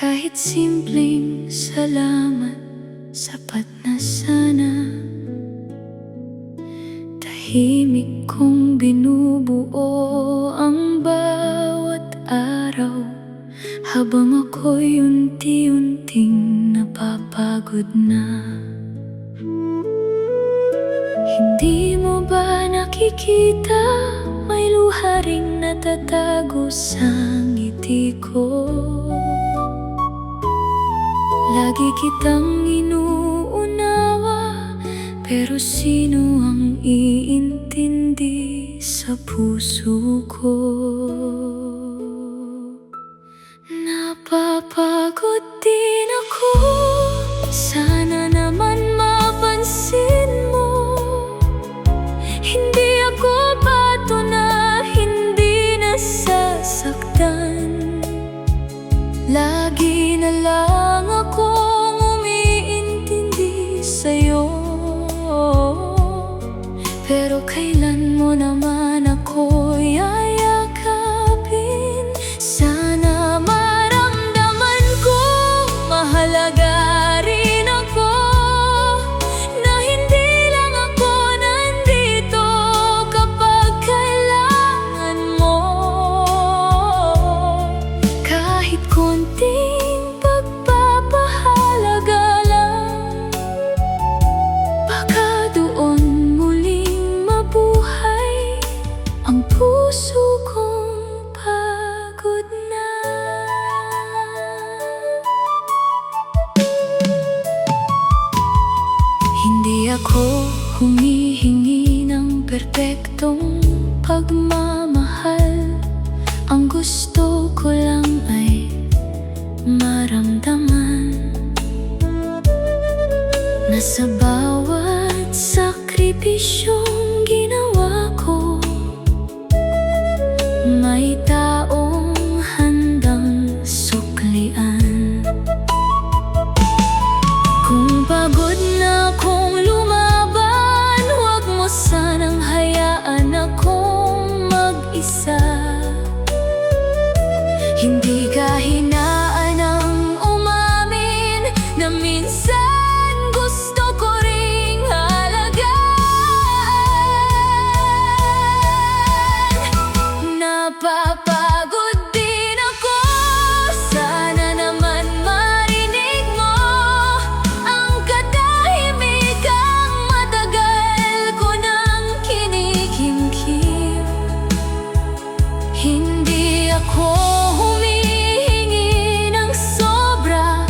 Kahit simpleng salamat, sapat na sana. Tahimik kong binubuo ang bawat araw, habang ako'y unti-unting napapagod na. Hindi mo ba nakikita, may luha ring natatago sa ngiti ko? Lagi kitang inuunawa, pero sino ang iintindi sa puso ko? Napapagod din ako, sana naman mapansin mo. Hindi ako bato na hindi nasasaktan. Lagi na lang akong umiintindi sa'yo, pero kailan mo naman ako yayakapin? Sana maramdaman ko mahalaga rin ako, na hindi lang ako nandito kapag kailangan mo. Kahit konting pagpapahalaga lang, baka doon muling mabuhay ang puso kong pagod na. Hindi ako humihingi ng perpektong pagmamahal. Ang gusto ko lang ay maramdaman na sa bawat sakripisyong ginawa ko, may taong handang suklian. Kung pagod na akong lumaban, huwag mo sanang hayaan akong mag-isa. Hindi ka hinaan ng umamin na minsan gusto ko ring halagaan. Napapagod din ako, sana naman marinig mo ang katahimikang matagal ko nang kinikimkim. Hindi ako humihingi ng sobra,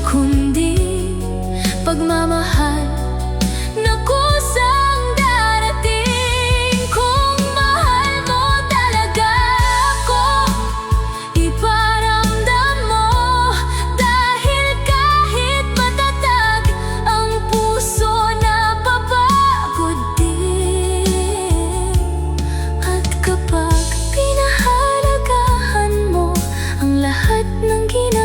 kundi pagmamahal na kusang darating. Kung mahal mo talaga ako, iparamdam mo, dahil kahit matatag ang puso, napapagod din. At kapag pinahalagahan mo ang lahat ng ginagawa